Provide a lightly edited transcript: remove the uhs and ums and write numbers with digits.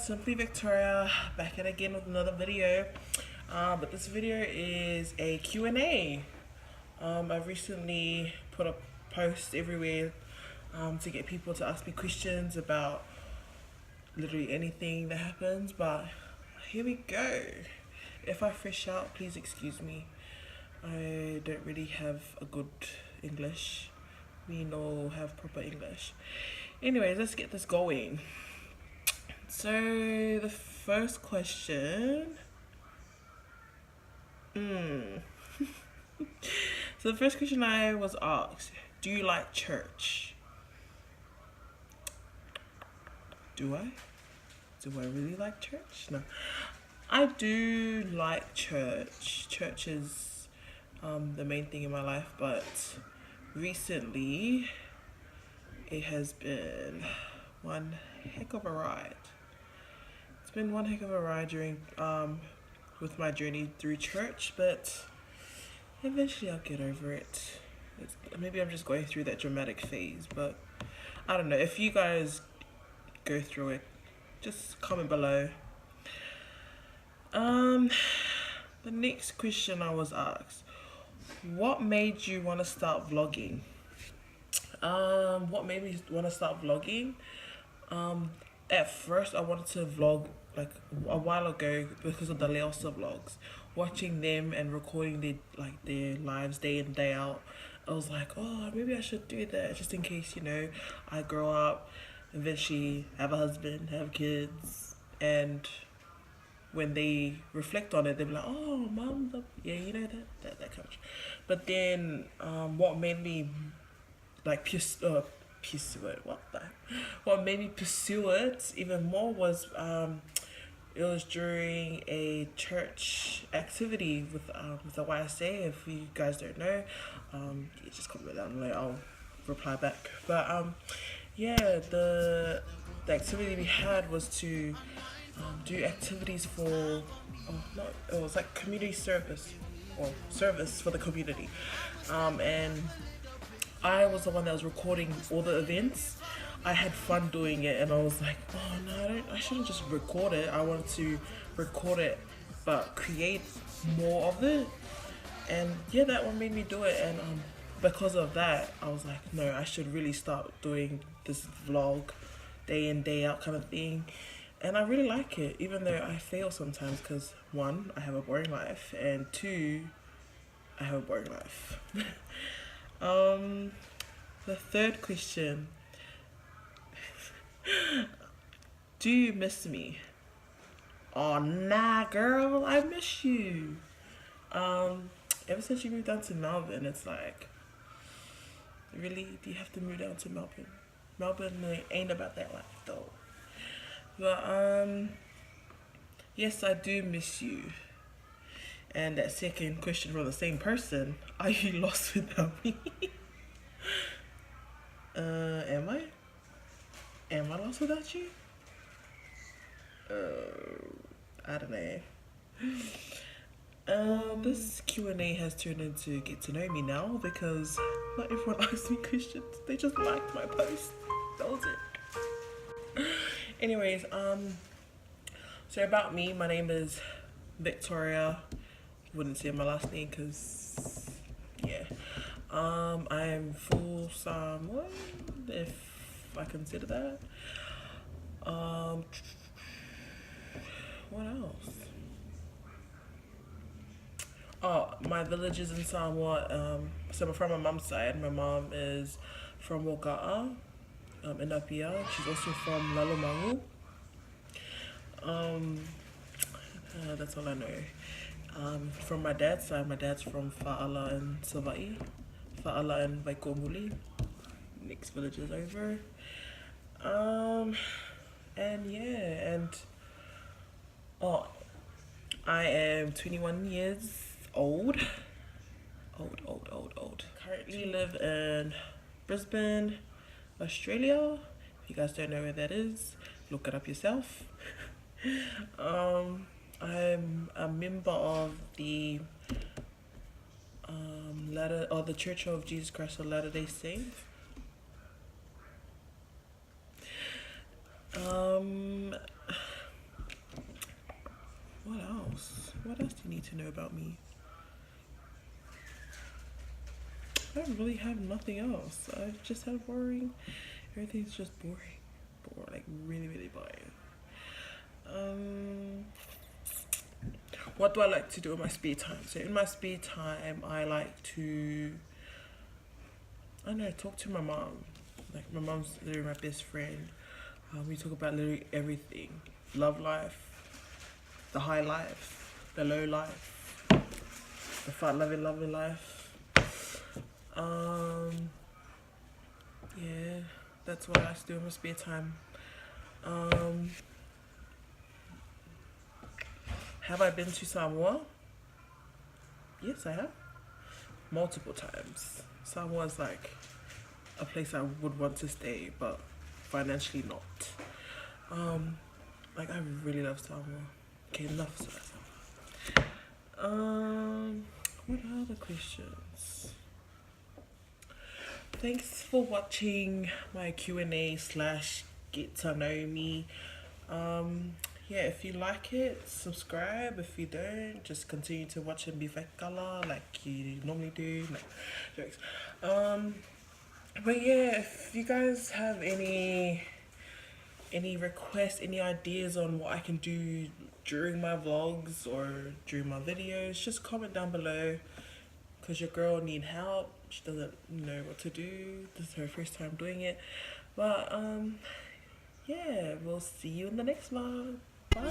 Simply Victoria, back at again with another video. But this video is a Q&A. I've recently put up posts everywhere to get people to ask me questions about literally anything that happens, but here we go. If I fresh out, please excuse me. I don't really have a good English. We know have proper English. Anyways, let's get this going. So the first question. So the first question I was asked: do you like church? Do I? Do I really like church? No. I do like church. Church is the main thing in my life, but recently it has been one heck of a ride. It's been one heck of a ride during with my journey through church, but eventually I'll get over it. Maybe I'm just going through that dramatic phase, but I don't know. If you guys go through it, just comment below. The next question I was asked: what made you want to start vlogging? What made me want to start vlogging? At first I wanted to vlog like a while ago because of the Leosa vlogs. Watching them and recording their lives day in day out, I was like, oh, maybe I should do that just in case, I grow up, eventually have a husband, have kids, and when they reflect on it, they'll be like, oh, mom, yeah, that kind of. But then, what made me pursue it? What made me pursue it even more was it was during a church activity with the YSA. If you guys don't know, you just comment down below. I'll reply back. But yeah, the activity we had was to do activities for it was like community service or service for the community, and I was the one that was recording all the events. I had fun doing it, and I was like, oh no, I shouldn't just record it. I wanted to record it but create more of it, and yeah, that one made me do it. And because of that, I was like, no, I should really start doing this vlog day in day out kind of thing. And I really like it, even though I fail sometimes, because one, I have a boring life, and two, I have a boring life. The third question: do you miss me? Oh nah, girl, I miss you. Ever since you moved down to Melbourne, it's like, really, do you have to move down to Melbourne? Melbourne ain't about that life though. But yes, I do miss you. And that second question from the same person: are you lost without me? Am I? Am I lost without you? I don't know. This Q&A has turned into get to know me now, because not everyone asks me questions. They just liked my post. That was it. Anyways, so about me, my name is Victoria. Wouldn't say my last name because, yeah. I am full Samoan, if I consider that. What else? Oh, my village is in Samoa. So from my mom's side, my mom is from Woka'a, in Apia. She's also from Lalomangu. That's all I know. From my dad's side, my dad's from Fa'ala and Savai. Fa'ala and Vaikomuli. Next village is over. And yeah, and I am 21 years old. Old. Currently live in Brisbane, Australia. If you guys don't know where that is, look it up yourself. I'm a member of the the Church of Jesus Christ of Latter-day Saints. you need to know about me. I don't really have nothing else. I just have boring. Everything's just boring. Like really, really boring. What do I like to do in my spare time? So in my spare time, I like to, I don't know, talk to my mom. Like my mom's literally my best friend. We talk about literally everything. Love life, the high life, the low life, the fun loving life. Yeah, that's what I like to do in my spare time. Have I been to Samoa? Yes, I have. Multiple times. Samoa's like a place I would want to stay, but financially not. Like I really love Samoa. Okay, enough Samoa. What are the questions? Thanks for watching my Q&A / get to know me. Yeah, if you like it, subscribe. If you don't, just continue to watch and be color like you normally do. No, jokes. But yeah, if you guys have any requests, any ideas on what I can do during my vlogs or during my videos, just comment down below. Because your girl need help. She doesn't know what to do. This is her first time doing it. But yeah, we'll see you in the next vlog. Bye.